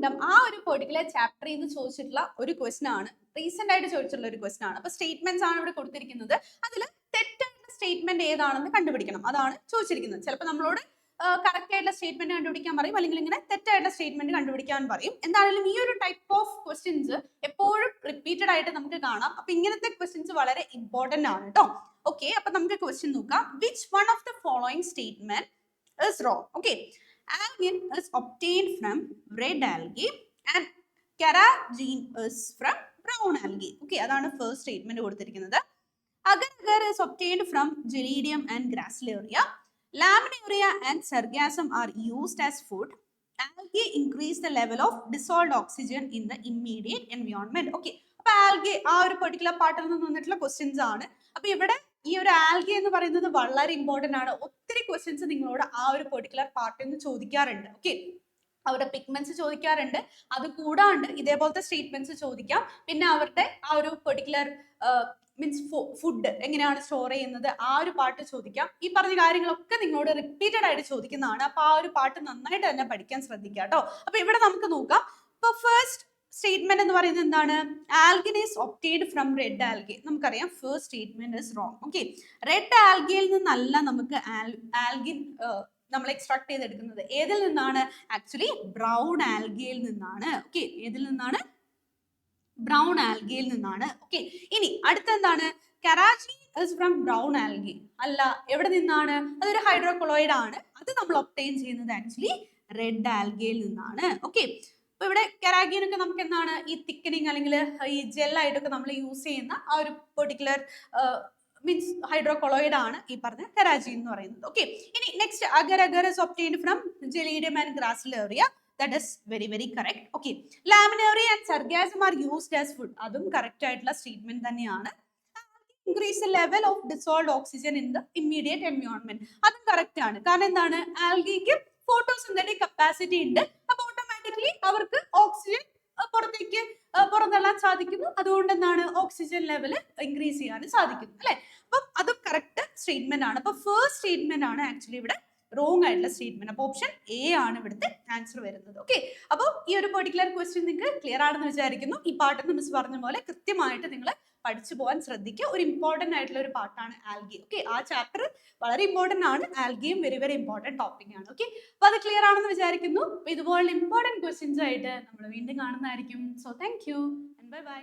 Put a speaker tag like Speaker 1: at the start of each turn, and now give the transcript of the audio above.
Speaker 1: Kingdom ആ ഒരു particular ചാപ്റ്ററിൽ നിന്ന് ചോദിച്ചിട്ടുള്ള ഒരു ക്വസ്റ്റൻ ആണ്, റീസെന്റ് ആയിട്ട് ചോദിച്ചിട്ടുള്ള ഒരു ക്വസ്റ്റൻ ആണ്. അപ്പൊ സ്റ്റേറ്റ്മെന്റ്സ് ആണ് ഇവിടെ കൊടുത്തിരിക്കുന്നത്. അതിൽ തെറ്റായിട്ടുള്ള സ്റ്റേറ്റ്മെന്റ് ഏതാണെന്ന് കണ്ടുപിടിക്കണം, അതാണ് ചോദിച്ചിരിക്കുന്നത്. ചിലപ്പോൾ നമ്മളോട് കറക്റ്റ് ആയിട്ടുള്ള സ്റ്റേറ്റ്മെന്റ് കണ്ടുപിടിക്കാൻ പറയും, അല്ലെങ്കിൽ ഇങ്ങനെ തെറ്റായിട്ടുള്ള സ്റ്റേറ്റ്മെന്റ് കണ്ടുപിടിക്കാൻ പറയും. എന്തായാലും ഈ ഒരു ടൈപ്പ് ഓഫ് ക്വസ്റ്റ്യൻസ് എപ്പോഴും റിപ്പീറ്റഡ് ആയിട്ട് നമുക്ക് കാണാം. അപ്പൊ ഇങ്ങനത്തെ ക്വസ്റ്റ്യൻസ് വളരെ ഇമ്പോർട്ടന്റ് ആണ് കേട്ടോ. ഓക്കെ, അപ്പൊ നമുക്ക് ക്വസ്റ്റ്യൻ നോക്കാം. Which one of the following statement is wrong? Okay, algin is obtained from red algae and carrageen is from brown algae. Okay, അതാണ് ഫസ്റ്റ് സ്റ്റേറ്റ്മെന്റ് കൊടുത്തിരിക്കുന്നത്. agar agar is obtained from gelidium and gracilaria. Laminaria and sargassum are used as food. Algae increase the level of dissolved oxygen in the immediate environment. Okay, അപ്പൊ algae ആ ഒരു particular പാർട്ടിൽ നിന്ന് വന്നിട്ടുള്ള questions ആണ്. അപ്പൊ ഇവിടെ ഈ ഒരു ആൽഗെ എന്ന് പറയുന്നത് വളരെ ഇമ്പോർട്ടന്റ് ആണ്. ഒത്തിരി ക്വസ്റ്റ്യൻസ് നിങ്ങളോട് ആ ഒരു പെർട്ടിക്കുലർ പാർട്ടിൽ നിന്ന് ചോദിക്കാറുണ്ട്. ഓക്കെ, അവരുടെ പിഗ്മെന്റ്സ് ചോദിക്കാറുണ്ട്, അത് കൂടാണ്ട് ഇതേപോലത്തെ സ്റ്റേറ്റ്മെന്റ്സ് ചോദിക്കാം. പിന്നെ അവരുടെ ആ ഒരു പെർട്ടിക്കുലർ മീൻസ് ഫുഡ് എങ്ങനെയാണ് സ്റ്റോർ ചെയ്യുന്നത്, ആ ഒരു പാട്ട് ചോദിക്കാം. ഈ പറഞ്ഞ കാര്യങ്ങളൊക്കെ നിങ്ങളോട് റിപ്പീറ്റഡ് ആയിട്ട് ചോദിക്കുന്നതാണ്. അപ്പൊ ആ ഒരു പാട്ട് നന്നായിട്ട് തന്നെ പഠിക്കാൻ ശ്രദ്ധിക്കുക കേട്ടോ. അപ്പൊ ഇവിടെ നമുക്ക് നോക്കാം. ഇപ്പൊ ഫസ്റ്റ് സ്റ്റേറ്റ്മെന്റ് എന്ന് പറയുന്നത് എന്താണ്? Algin is obtained from red algae. നമുക്കറിയാം first statement is wrong. Okay, red ആൽഗയിൽ നിന്നല്ല നമുക്ക് ആൽഗിൻ നമ്മൾ എക്സ്ട്രാക്ട് ചെയ്തെടുക്കുന്നത്. ഏതിൽ നിന്നാണ്? ആക്ച്വലി ബ്രൗൺ ആൽഗയിൽ നിന്നാണ്. ഓക്കെ, ഏതിൽ നിന്നാണ്? ബ്രൗൺ ആൽഗയിൽ നിന്നാണ്. ഓക്കെ, ഇനി അടുത്ത എന്താണ്? Karachi is from brown algae. അല്ല, എവിടെ നിന്നാണ്? അതൊരു ഹൈഡ്രോകൊളോയിഡ് ആണ്. അത് നമ്മൾ ഒബ്റ്റെയിൻ ചെയ്യുന്നത് ആക്ച്വലി റെഡ് ആൽഗയിൽ നിന്നാണ്. ഓക്കെ, അപ്പൊ ഇവിടെ കെരാഗീനൊക്കെ നമുക്ക് എന്താണ്? ഈ തിക്കനിങ് അല്ലെങ്കിൽ ഈ ജെല്ലായിട്ടൊക്കെ നമ്മൾ യൂസ് ചെയ്യുന്ന ആ ഒരു പെർട്ടിക്കുലർ മീൻസ് ഹൈഡ്രോകൊളോയിഡ് ആണ് ഈ പറഞ്ഞ കെരാജീൻ എന്ന് പറയുന്നത്. ഓക്കെ, ഇനി next agar agar is obtained from Gelidium and Gracilaria. That is very very correct. Okay, laminaria and sargassum are used as food. അതും കറക്റ്റ് ആയിട്ടുള്ള സ്റ്റേറ്റ്മെന്റ് തന്നെയാണ്. increase the level of dissolved oxygen in the immediate environment. അതും correct ആണ്. കാരണം എന്താണ്? ആൽഗിക്ക് photosynthetic capacity ഉണ്ട്. അപ്പൊ automatically അവർക്ക് ഓക്സിജൻ പുറത്തേക്ക് പുറന്തള്ളാൻ സാധിക്കുന്നു. അതുകൊണ്ട് എന്താണ്? ഓക്സിജൻ ലെവൽ ഇൻക്രീസ് ചെയ്യാൻ സാധിക്കുന്നു അല്ലെ. അപ്പം അതും കറക്റ്റ് സ്റ്റേറ്റ്മെന്റ് ആണ്. അപ്പൊ ഫസ്റ്റ് സ്റ്റേറ്റ്മെന്റ് ആണ് ആക്ച്വലി ഇവിടെ റോങ് ആയിട്ടുള്ള സ്റ്റേറ്റ്മെന്റ്. അപ്പൊ ഓപ്ഷൻ എ ആണ് ഇവിടുത്തെ ആൻസർ വരുന്നത്. ഓക്കെ, അപ്പോൾ ഈ ഒരു പെർട്ടിക്കുലർ ക്വസ്റ്റ്യൻ നിങ്ങൾക്ക് ക്ലിയർ ആണെന്ന് വിചാരിക്കുന്നു. ഈ പാട്ടെന്ന് മിസ് പറഞ്ഞ പോലെ കൃത്യമായിട്ട് നിങ്ങൾ പഠിച്ചു പോകാൻ ശ്രദ്ധിക്കുക. ഒരു ഇമ്പോർട്ടന്റ് ആയിട്ടുള്ള ഒരു പാർട്ടാണ് ആൽഗി. ഓക്കെ, ആ ചാപ്റ്റർ വളരെ ഇമ്പോർട്ടന്റ് ആണ്. ആൽഗിയും വെരി വെരി ഇമ്പോർട്ടന്റ് ടോപ്പിക് ആണ്. ഓക്കെ, അപ്പൊ അത് ക്ലിയർ ആണെന്ന് വിചാരിക്കുന്നു. ഇതുപോലുള്ള ഇമ്പോർട്ടന്റ് ക്വസ്റ്റ്യൻസ് ആയിട്ട് നമ്മൾ വീണ്ടും കാണുന്നതായിരിക്കും. So thank you and bye by.